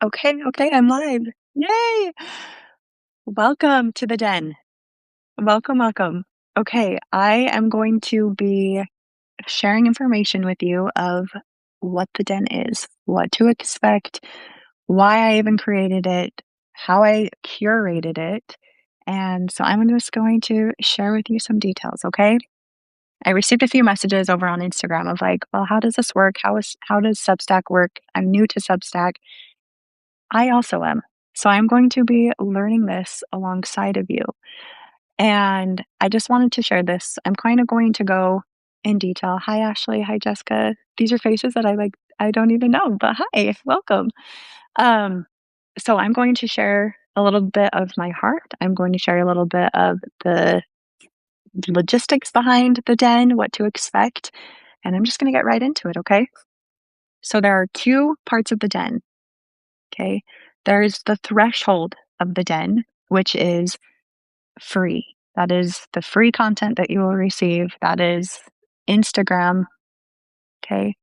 Okay, I'm live. Yay! Welcome to the den. Welcome. Okay, I am going to be sharing information with you of what the den is, what to expect, why I even created it, how I curated it. And so I'm just going to share with you some details, okay? I received a few messages over on Instagram of like, well, how does this work? How does Substack work? I'm new to Substack. I also am. So I'm going to be learning this alongside of you. And I just wanted to share this. I'm kind of going to go in detail. Hi, Ashley. Hi, Jessica. These are faces that I don't even know, but hi, welcome. Um, so I'm going to share a little bit of my heart. I'm going to share a little bit of the logistics behind the den, what to expect. And I'm just going to get right into it, okay? So there are two parts of the den. Okay. There's the threshold of the den, which is free. That is the free content that you will receive. That is Instagram. Okay.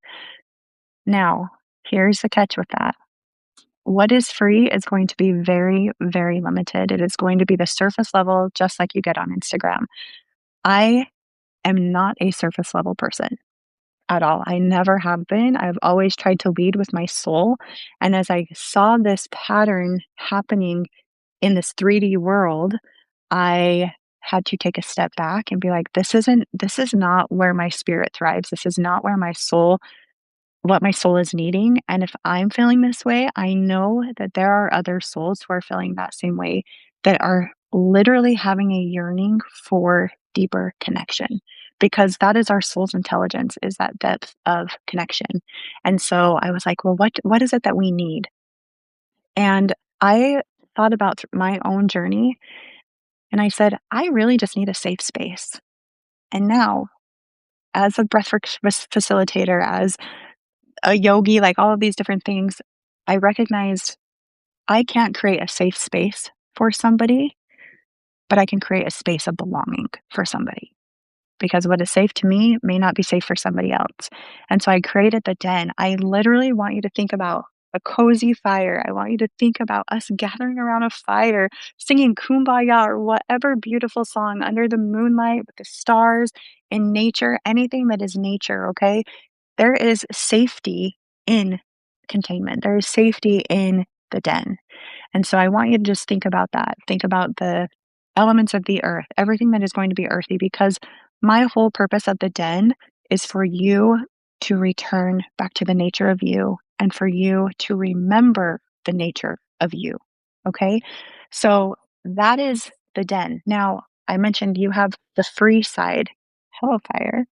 Now, here's the catch with that. What is free is going to be very, very limited. It is going to be the surface level, just like you get on Instagram. I am not a surface level person at all. I never have been. I've always tried to lead with my soul. And as I saw this pattern happening in this 3D world, I had to take a step back and be like, this is not where my spirit thrives. This is not where what my soul is needing. And if I'm feeling this way, I know that there are other souls who are feeling that same way, that are literally having a yearning for deeper connection, because that is our soul's intelligence, is that depth of connection. And so I was like, well, what is it that we need? And I thought about my own journey, and I said, I really just need a safe space. And now, as a breathwork facilitator, as a yogi, like all of these different things, I recognized I can't create a safe space for somebody, but I can create a space of belonging for somebody. Because what is safe to me may not be safe for somebody else. And so I created the den. I literally want you to think about a cozy fire. I want you to think about us gathering around a fire, singing Kumbaya or whatever beautiful song under the moonlight with the stars in nature, anything that is nature, okay? There is safety in containment. There is safety in the den. And so I want you to just think about that. Think about the elements of the earth, everything that is going to be earthy, because my whole purpose of the den is for you to return back to the nature of you and for you to remember the nature of you. Okay. So that is the den. Now, I mentioned you have the free side. Hello, fire.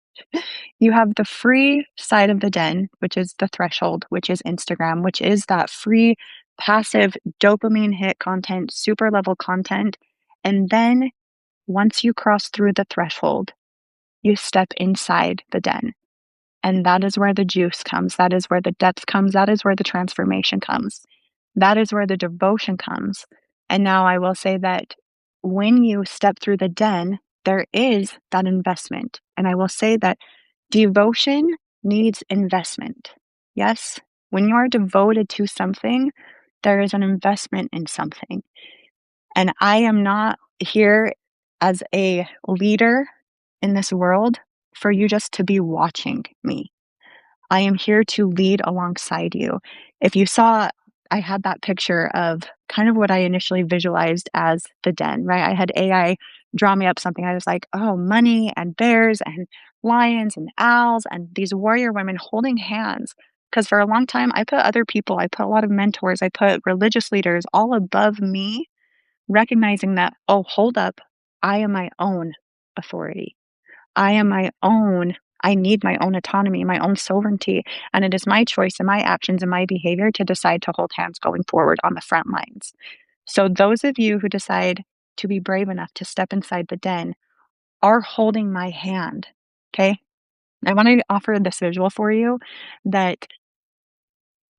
You have the free side of the den, which is the threshold, which is Instagram, which is that free, passive dopamine hit content, super level content. And then once you cross through the threshold, you step inside the den. And that is where the juice comes. That is where the depth comes. That is where the transformation comes. That is where the devotion comes. And now I will say that when you step through the den, there is that investment. And I will say that devotion needs investment. Yes, when you are devoted to something, there is an investment in something. And I am not here as a leader in this world for you just to be watching me. I am here to lead alongside you. If you saw, I had that picture of kind of what I initially visualized as the den, right? I had AI draw me up something. I was like, oh, money and bears and lions and owls and these warrior women holding hands. Because for a long time, I put other people, I put a lot of mentors, I put religious leaders all above me, recognizing that, oh, hold up, I am my own authority. I am my own. I need my own autonomy, my own sovereignty. And it is my choice and my actions and my behavior to decide to hold hands going forward on the front lines. So, those of you who decide to be brave enough to step inside the den are holding my hand. Okay. I want to offer this visual for you that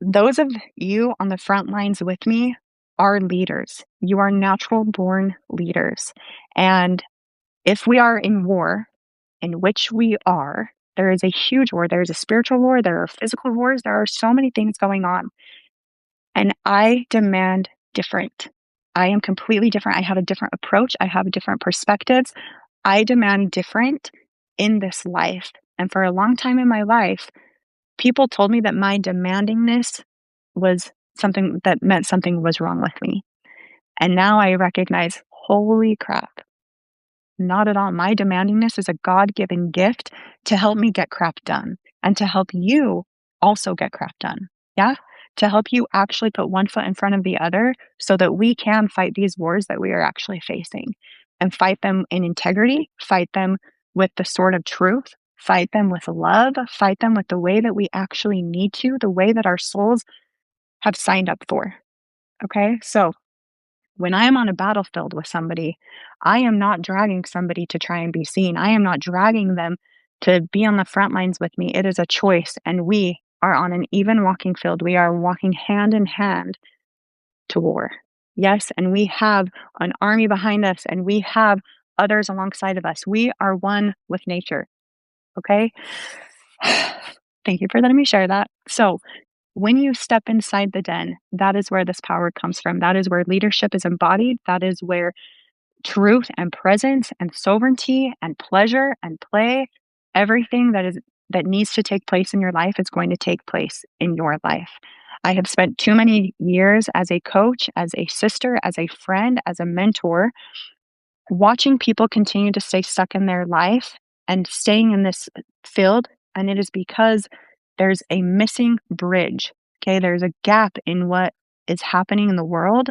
those of you on the front lines with me are leaders. You are natural born leaders. And if we are in war, in which we are, there is a huge war. There is a spiritual war. There are physical wars. There are so many things going on. And I demand different. I am completely different. I have a different approach. I have different perspectives. I demand different in this life. And for a long time in my life, people told me that my demandingness was something that meant something was wrong with me. And now I recognize, holy crap, not at all. My demandingness is a God given gift to help me get crap done and to help you also get crap done. Yeah. To help you actually put one foot in front of the other so that we can fight these wars that we are actually facing and fight them in integrity, fight them with the sword of truth, fight them with love, fight them with the way that we actually need to, the way that our souls have signed up for. Okay. So when I am on a battlefield with somebody, I am not dragging somebody to try and be seen. I am not dragging them to be on the front lines with me. It is a choice, and we are on an even walking field. We are walking hand in hand to war. Yes, and we have an army behind us, and we have others alongside of us. We are one with nature. Okay? Thank you for letting me share that. So, when you step inside the den, that is where this power comes from. That is where leadership is embodied. That is where truth and presence and sovereignty and pleasure and play, everything that needs to take place in your life is going to take place in your life. I have spent too many years as a coach, as a sister, as a friend, as a mentor, watching people continue to stay stuck in their life and staying in this field. And it is because there's a missing bridge. Okay. There's a gap in what is happening in the world.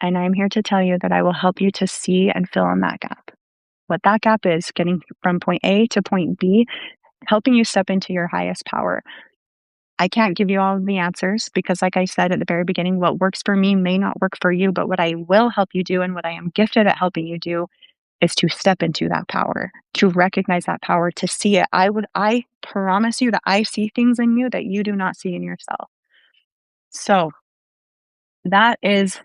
And I'm here to tell you that I will help you to see and fill in that gap. What that gap is, getting from point A to point B, helping you step into your highest power. I can't give you all of the answers because, like I said at the very beginning, what works for me may not work for you. But what I will help you do and what I am gifted at helping you do is to step into that power, to recognize that power, to see it. I promise you that I see things in you that you do not see in yourself. So that is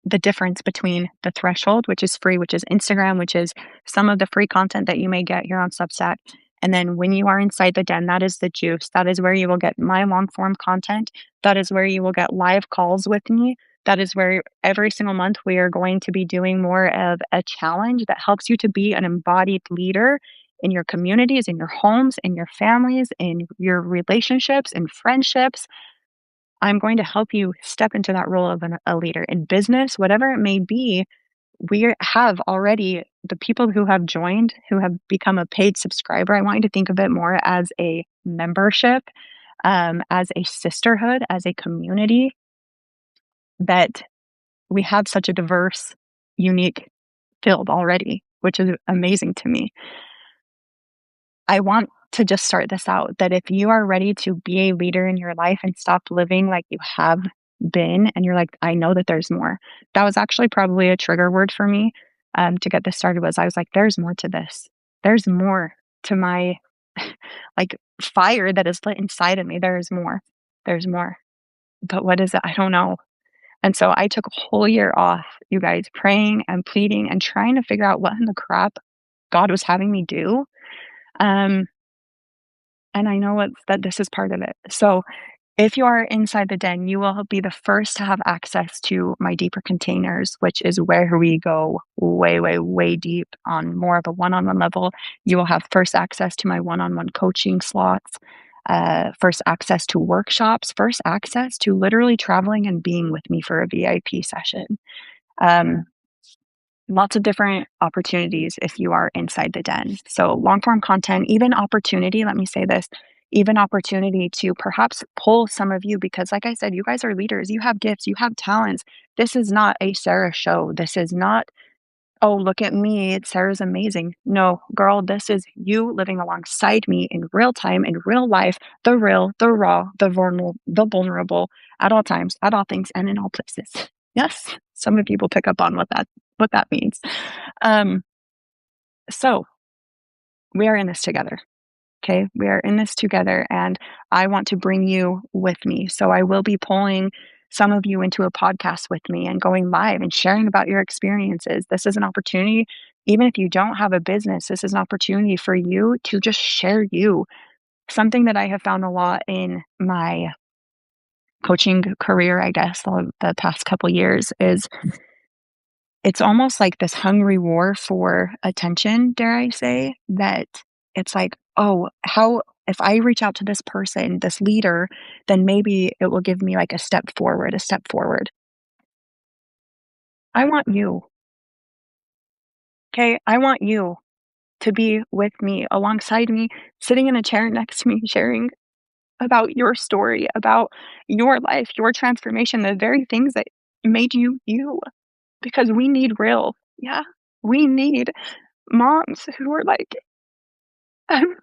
the difference between the threshold, which is free, which is Instagram, which is some of the free content that you may get here on Substack. And then when you are inside the den, that is the juice. That is where you will get my long form content. That is where you will get live calls with me. That is where every single month we are going to be doing more of a challenge that helps you to be an embodied leader in your communities, in your homes, in your families, in your relationships, in friendships. I'm going to help you step into that role of a leader in business, whatever it may be. We have already the people who have joined, who have become a paid subscriber. I want you to think of it more as a membership, as a sisterhood, as a community, that we have such a diverse, unique field already, which is amazing to me. I want to just start this out that if you are ready to be a leader in your life and stop living like you have been, and you're like, I know that there's more. That was actually probably a trigger word for me to get this started. Was I was like, there's more to this. There's more to my like fire that is lit inside of me. There's more. There's more. But what is it? I don't know. And so I took a whole year off, you guys, praying and pleading and trying to figure out what in the crap God was having me do. And I know that this is part of it. So if you are inside the den, you will be the first to have access to my deeper containers, which is where we go way, way, way deep on more of a one-on-one level. You will have first access to my one-on-one coaching slots, first access to workshops, first access to literally traveling and being with me for a VIP session. Lots of different opportunities if you are inside the den. So long form content, even opportunity, let me say this, even opportunity to perhaps pull some of you, because like I said, you guys are leaders, you have gifts, you have talents. This is not a Sarah show. This is not, oh, look at me, Sarah's amazing. No, girl, this is you living alongside me in real time, in real life, the real, the raw, the vulnerable at all times, at all things, and in all places. Yes, some of you will pick up on what that means. So we are in this together. Okay. We are in this together, and I want to bring you with me. So I will be pulling some of you into a podcast with me and going live and sharing about your experiences. This is an opportunity. Even if you don't have a business, this is an opportunity for you to just share you. Something that I have found a lot in my coaching career, I guess, the past couple years is it's almost like this hungry war for attention, dare I say, that it's like, oh, how if I reach out to this person, this leader, then maybe it will give me like a step forward, a step forward. I want you. Okay. I want you to be with me, alongside me, sitting in a chair next to me, sharing about your story, about your life, your transformation, the very things that made you you. Because we need real, yeah, we need moms who are like, I'm,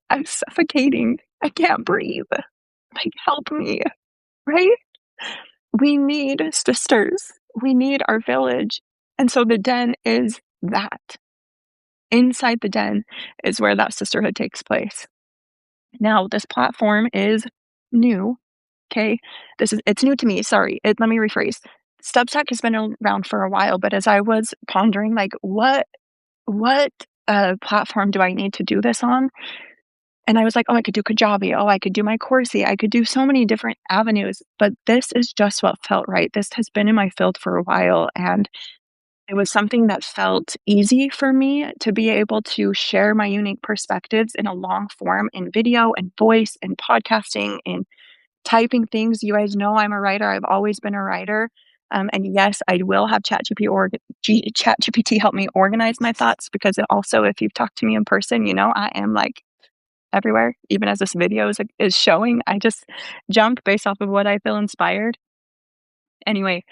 I'm suffocating. I can't breathe. Like, help me, right? We need sisters. We need our village. And so the den is that. Inside the den is where that sisterhood takes place. Now, this platform is new. Okay. It's new to me. Sorry. Let me rephrase. Substack has been around for a while, but as I was pondering, like, what platform do I need to do this on? And I was like, oh, I could do Kajabi. Oh, I could do my Coursey. I could do so many different avenues, but this is just what felt right. This has been in my field for a while, and it was something that felt easy for me to be able to share my unique perspectives in a long form in video and voice and podcasting and typing things. You guys know I'm a writer. I've always been a writer. And yes, I will have ChatGPT help me organize my thoughts because it also, if you've talked to me in person, you know, I am like everywhere. Even as this video is showing, I just jump based off of what I feel inspired. Anyway,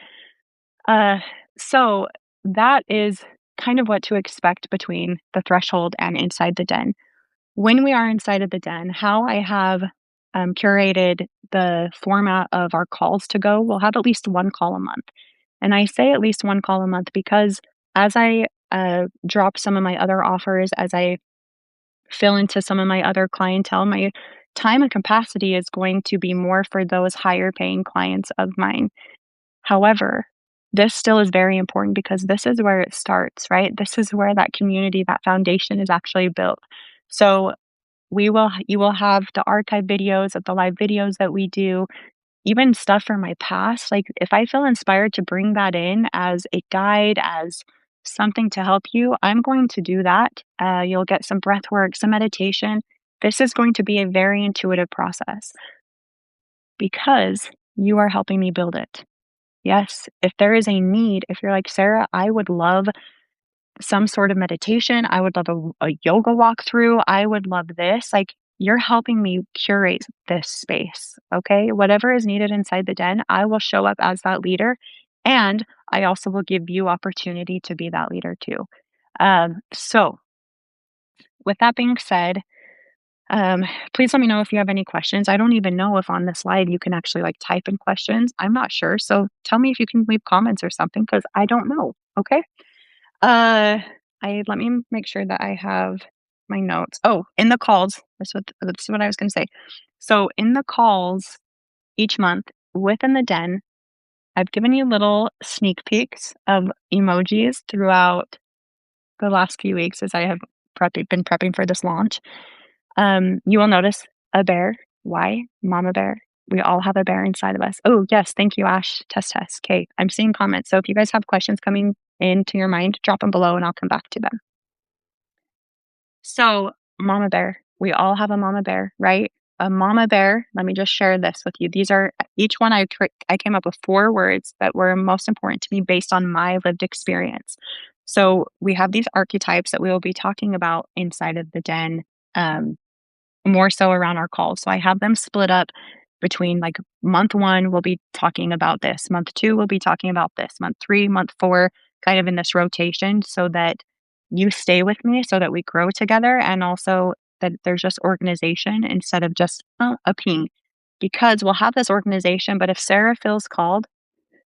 uh, so that is kind of what to expect between the threshold and inside the den. When we are inside of the den, how I have curated the format of our calls to go, we'll have at least one call a month. And I say at least one call a month because as I drop some of my other offers, as I fill into some of my other clientele, my time and capacity is going to be more for those higher paying clients of mine. However, this still is very important because this is where it starts, right? This is where that community, that foundation is actually built. So you will have the archive videos of the live videos that we do, even stuff from my past. Like if I feel inspired to bring that in as a guide, as something to help you, I'm going to do that. You'll get some breath work, some meditation. This is going to be a very intuitive process because you are helping me build it. Yes, if there is a need, if you're like, Sarah, I would love some sort of meditation. I would love a yoga walkthrough. I would love this. Like, you're helping me curate this space. Okay. Whatever is needed inside the den, I will show up as that leader. And I also will give you opportunity to be that leader too. So, with that being said, please let me know if you have any questions. I don't even know if on this live you can actually like type in questions. I'm not sure. So, tell me if you can leave comments or something because I don't know. Okay. Uh, I let me make sure that I have my notes. Oh, in the calls, that's what I was gonna say. So in the calls each month within the den, I've given you little sneak peeks of emojis throughout the last few weeks as I have been prepping for this launch. You will notice a bear. Why? Mama bear. We all have a bear inside of us. Oh, yes. Thank you, Ash. Test. Okay. I'm seeing comments. So if you guys have questions coming into your mind, drop them below and I'll come back to them. So, mama bear. We all have a mama bear, right? A mama bear. Let me just share this with you. These are each one I came up with 4 words that were most important to me based on my lived experience. So, we have these archetypes that we will be talking about inside of the den. More so around our calls. So I have them split up between like month 1, we'll be talking about this. Month 2, we'll be talking about this. Month 3, month 4, kind of in this rotation so that you stay with me so that we grow together and also that there's just organization instead of just a ping. Because we'll have this organization, but if Sarah feels called,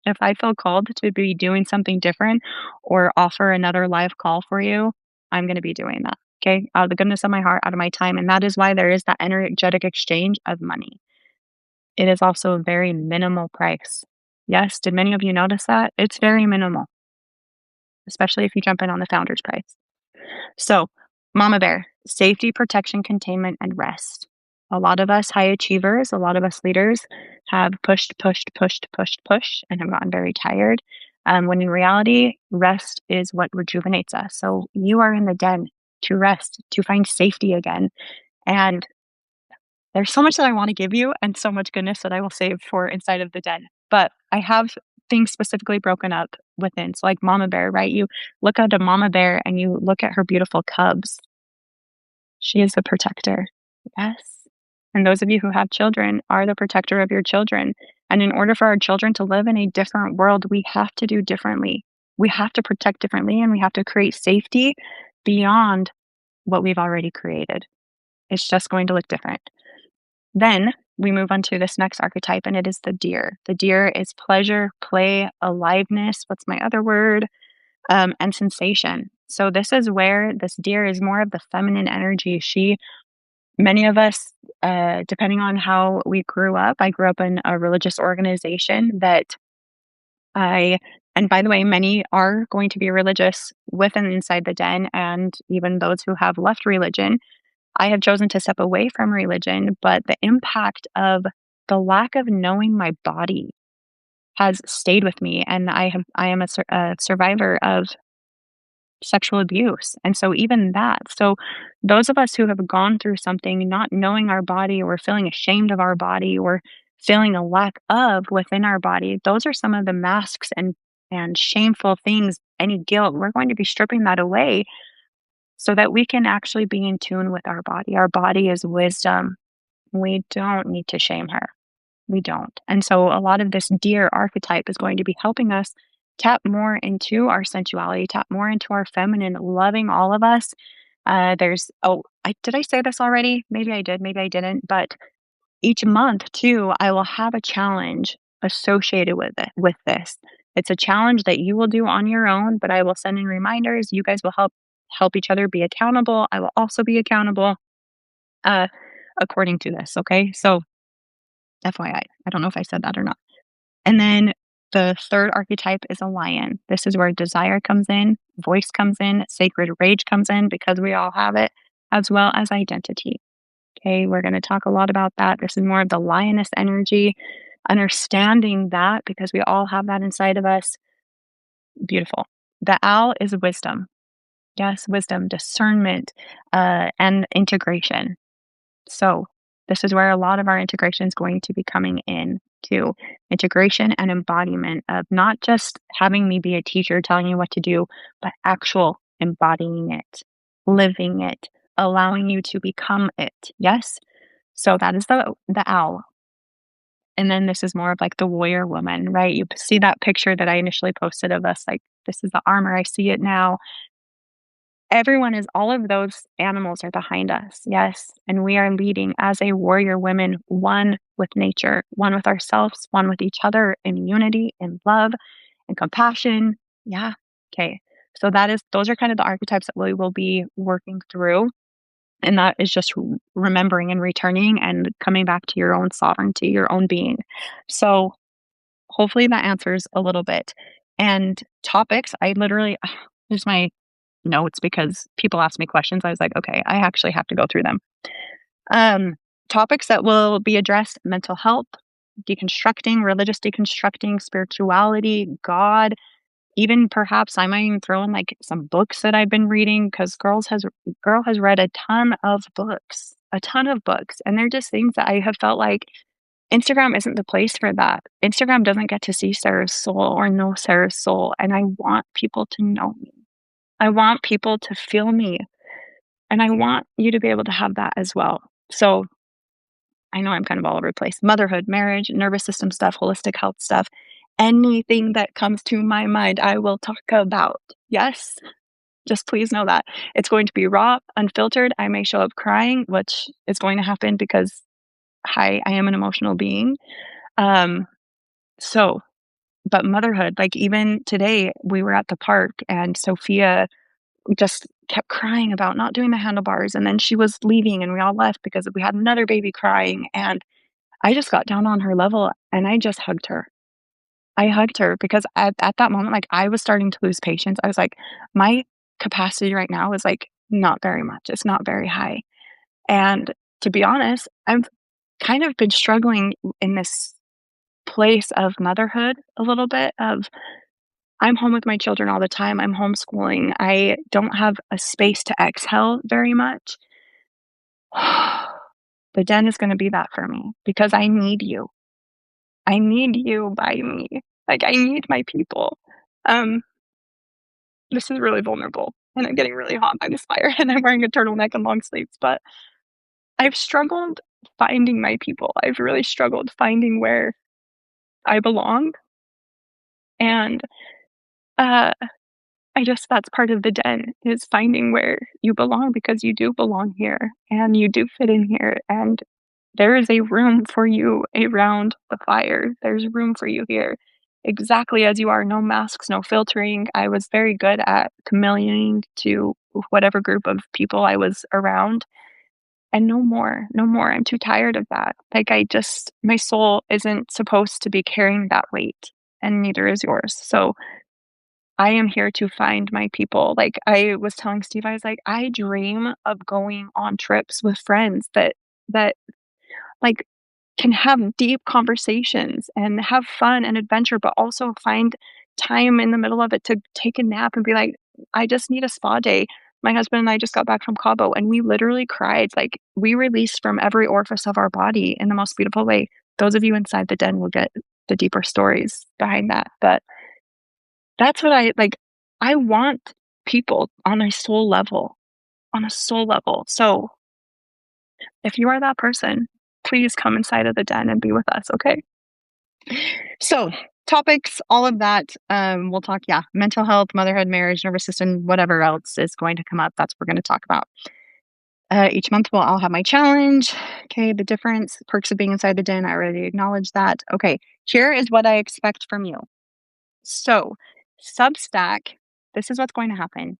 if I feel called to be doing something different or offer another live call for you, I'm going to be doing that. Okay. Out of the goodness of my heart, out of my time. And that is why there is that energetic exchange of money. It is also a very minimal price. Yes. Did many of you notice that? It's very minimal, especially if you jump in on the founder's price. So, Mama Bear, safety, protection, containment, and rest. A lot of us high achievers, a lot of us leaders have pushed, pushed, pushed, pushed, pushed, and have gotten very tired. When in reality, rest is what rejuvenates us. So you are in the den to rest, to find safety again. And there's so much that I want to give you and so much goodness that I will save for inside of the den. But I have things specifically broken up within. So, like mama bear, right? You look at a mama bear and you look at her beautiful cubs. She is the protector. Yes. And those of you who have children are the protector of your children. And in order for our children to live in a different world, we have to do differently. We have to protect differently and we have to create safety beyond what we've already created. It's just going to look different. Then we move on to this next archetype, and it is the deer. The deer is pleasure, play, aliveness. What's my other word? And sensation. So this is where this deer is more of the feminine energy. Many of us, depending on how we grew up, I grew up in a religious organization that I, and by the way, many are going to be religious with and inside the den, and even those who have left religion. I have chosen to step away from religion, but the impact of the lack of knowing my body has stayed with me, and I am a survivor of sexual abuse, and so even that. So those of us who have gone through something not knowing our body or feeling ashamed of our body or feeling a lack of within our body, those are some of the masks and shameful things, any guilt. We're going to be stripping that away so that we can actually be in tune with our body. Our body is wisdom. We don't need to shame her. We don't. And so a lot of this deer archetype is going to be helping us tap more into our sensuality, tap more into our feminine, loving all of us. Did I say this already? Maybe I did, maybe I didn't. But each month too, I will have a challenge associated with this. It's a challenge that you will do on your own, but I will send in reminders. You guys will help each other be accountable. I will also be accountable uh, according to this. Okay. So FYI, I don't know if I said that or not. And then the third archetype is a lion. This is where desire comes in, voice comes in, sacred rage comes in because we all have it, as well as identity. Okay, we're going to talk a lot about that. This is more of the lioness energy, understanding that because we all have that inside of us. Beautiful. The owl is wisdom. Yes, wisdom, discernment, and integration. So this is where a lot of our integration is going to be coming in to integration and embodiment of not just having me be a teacher telling you what to do, but actual embodying it, living it, allowing you to become it. Yes. So that is the owl. And then this is more of like the warrior woman, right? You see that picture that I initially posted of us, like this is the armor. I see it now. All of those animals are behind us, yes, and we are leading as a warrior women, one with nature, one with ourselves, one with each other in unity, in love, and compassion. Yeah, okay. So those are kind of the archetypes that we will be working through, and that is just remembering and returning and coming back to your own sovereignty, your own being. So hopefully that answers a little bit. And topics, I literally here's my notes because people ask me questions. I was like, okay, I actually have to go through them. Topics that will be addressed: mental health, deconstructing, religious deconstructing, spirituality, God, even perhaps I might even throw in like some books that I've been reading because girl has read a ton of books. And they're just things that I have felt like Instagram isn't the place for that. Instagram doesn't get to see Sarah's soul or know Sarah's soul. And I want people to know me. I want people to feel me, and I want you to be able to have that as well. So I know I'm kind of all over the place. Motherhood, marriage, nervous system stuff, holistic health stuff, anything that comes to my mind, I will talk about. Yes, just please know that. It's going to be raw, unfiltered. I may show up crying, which is going to happen because hi, I am an emotional being. Um, so, but motherhood, like even today, we were at the park and Sophia just kept crying about not doing the handlebars, and then she was leaving and we all left because we had another baby crying, and I just got down on her level and I just hugged her. I hugged her because at that moment, like I was starting to lose patience. I was like, my capacity right now is like not very much. It's not very high. And to be honest, I've kind of been struggling in this place of motherhood a little bit of I'm home with my children all the time. I'm homeschooling. I don't have a space to exhale very much. The den is gonna be that for me because I need you. I need you by me. Like, I need my people. Um, this is really vulnerable, and I'm getting really hot by this fire, and I'm wearing a turtleneck and long sleeves, but I've struggled finding my people. I've really struggled finding where I belong, and, uh, I guess that's part of the den, is finding where you belong because you do belong here, and you do fit in here, and there is a room for you around the fire. There's room for you here, exactly as you are, no masks, no filtering. I was very good at chameleoning to whatever group of people I was around, and no more, no more. I'm too tired of that. Like, I just my soul isn't supposed to be carrying that weight, and neither is yours. So, I am here to find my people. Like, I was telling Steve, I was like, "I dream of going on trips with friends that like, can have deep conversations and have fun and adventure, but also find time in the middle of it to take a nap and be like, "I just need a spa day." My husband and I just got back from Cabo, and we literally cried, like, we released from every orifice of our body in the most beautiful way. Those of you inside the den will get the deeper stories behind that, but that's what I like, I want people on a soul level, so if you are that person, please come inside of the den and be with us, okay? So, topics, all of that. We'll talk, yeah, mental health, motherhood, marriage, nervous system, whatever else is going to come up. That's what we're going to talk about. Each month, I'll have my challenge. Okay, the difference, perks of being inside the den. I already acknowledged that. Okay, here is what I expect from you. So, Substack, this is what's going to happen.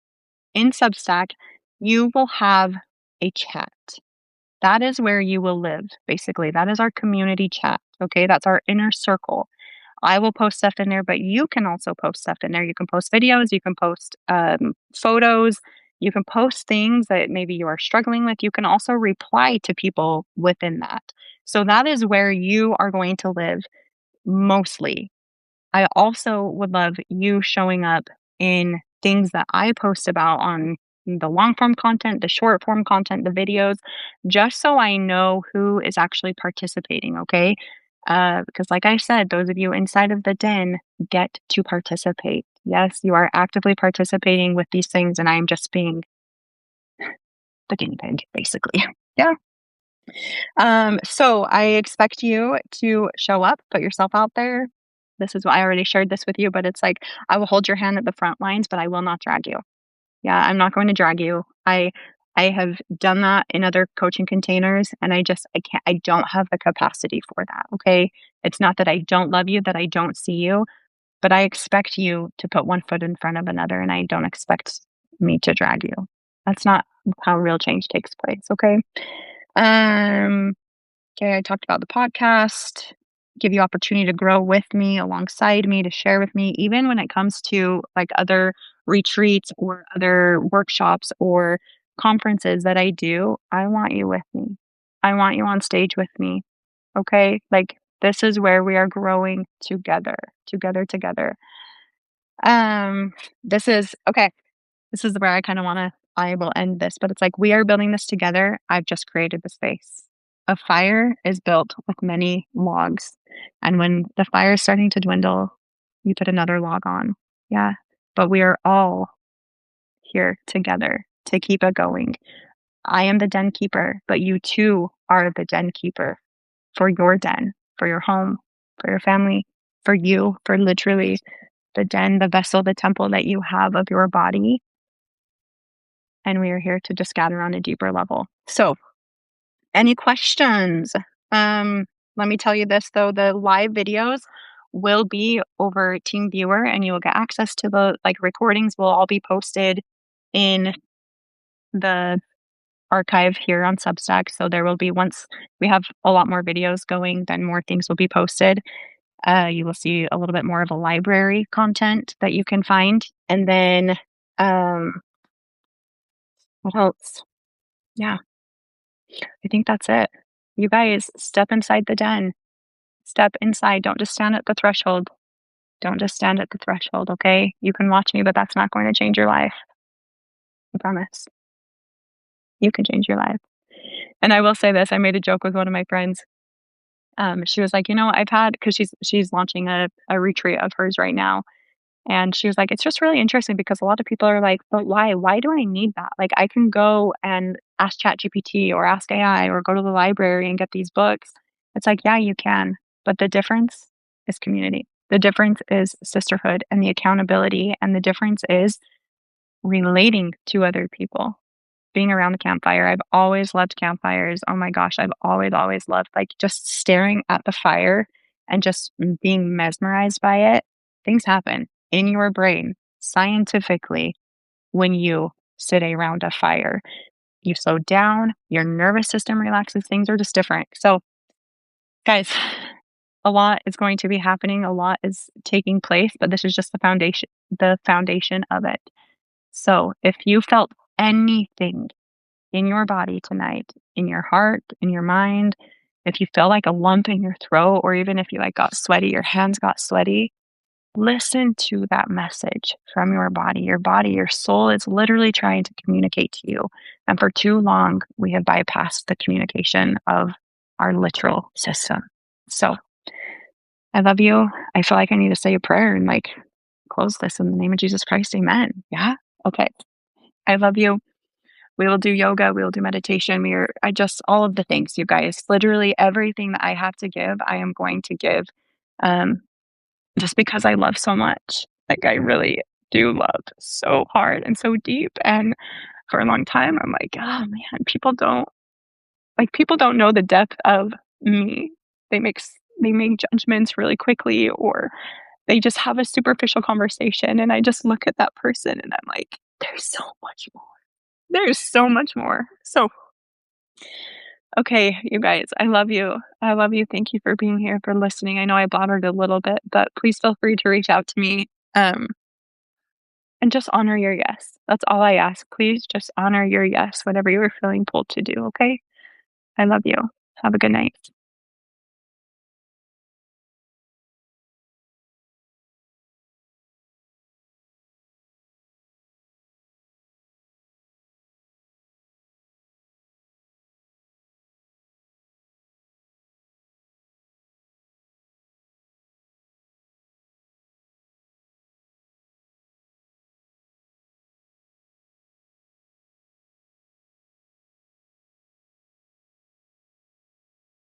In Substack, you will have a chat. That is where you will live, basically. That is our community chat. Okay, that's our inner circle. I will post stuff in there, but you can also post stuff in there. You can post videos, you can post photos, you can post things that maybe you are struggling with. You can also reply to people within that. So that is where you are going to live mostly. I also would love you showing up in things that I post about on the long form content, the short form content, the videos, just so I know who is actually participating, okay? Because, like I said, those of you inside of the den get to participate. Yes, you are actively participating with these things, and I'm just being the guinea pig, basically. Yeah. So I expect you to show up, put yourself out there. This is what I already shared this with you, but it's like I will hold your hand at the front lines, but I will not drag you. Yeah, I'm not going to drag you. I have done that in other coaching containers and I can't I don't have the capacity for that, okay? It's not that I don't love you, that I don't see you, but I expect you to put one foot in front of another and I don't expect me to drag you. That's not how real change takes place, okay? Um Okay, I talked about the podcast, give you opportunity to grow with me, alongside me, to share with me, even when it comes to like other retreats or other workshops or conferences that I do. I want you with me. I want you on stage with me. Okay? Like this is where we are growing together, together. Um, this is okay. This is where I kind of want to, I will end this, but it's like we are building this together. I've just created the space. A fire is built with many logs. And when the fire is starting to dwindle, you put another log on. Yeah. But we are all here together to keep it going. I am the den keeper, but you too are the den keeper for your den, for your home, for your family, for you, for literally the den, the vessel, the temple that you have of your body, and we are here to just gather on a deeper level. So, any questions? Let me tell you this though, the live videos will be over TeamViewer and you will get access to the like recordings will all be posted in the archive here on Substack. So there will be once we have a lot more videos going, then more things will be posted. You will see a little bit more of a library content that you can find. And then what else? Yeah. I think that's it. You guys, step inside the den. Step inside. Don't just stand at the threshold. Don't just stand at the threshold, okay? You can watch me, but that's not going to change your life. I promise. You can change your life. And I will say this, I made a joke with one of my friends. She was like, "You know, I've had," because she's launching a retreat of hers right now, and she was like, "It's just really interesting because a lot of people are like, 'But why? Why do I need that? Like, I can go and ask ChatGPT or ask AI or go to the library and get these books.'" It's like, "Yeah, you can, but the difference is community. The difference is sisterhood and the accountability, and the difference is relating to other people." Being around the campfire, I've always loved campfires. Oh my gosh, I've always, always loved, like, just staring at the fire and just being mesmerized by it. Things happen in your brain scientifically when you sit around a fire. You slow down, your nervous system relaxes, things are just different. So, guys, a lot is going to be happening, a lot is taking place, but this is just the foundation of it. So, if you felt anything in your body tonight, in your heart, in your mind, if you feel like a lump in your throat, or even if you like got sweaty, your hands got sweaty, listen to that message from your body. Your body, your soul is literally trying to communicate to you. And for too long, we have bypassed the communication of our literal system. So I love you. I feel like I need to say a prayer and like close this in the name of Jesus Christ. Amen. Yeah. Okay. I love you. We will do yoga, we will do meditation, I just all of the things, you guys. Literally everything that I have to give, I am going to give, um, just because I love so much. Like, I really do love so hard and so deep, and for a long time, I'm like, "Oh, man, people don't know the depth of me." They make judgments really quickly, or they just have a superficial conversation, and I just look at that person and I'm like, "There's so much more. There's so much more." So okay, you guys, I love you. I love you. Thank you for being here, for listening. I know I blabbered a little bit, but please feel free to reach out to me, um, and just honor your yes. That's all I ask. Please just honor your yes, whatever you are feeling pulled to do, okay? I love you. Have a good night.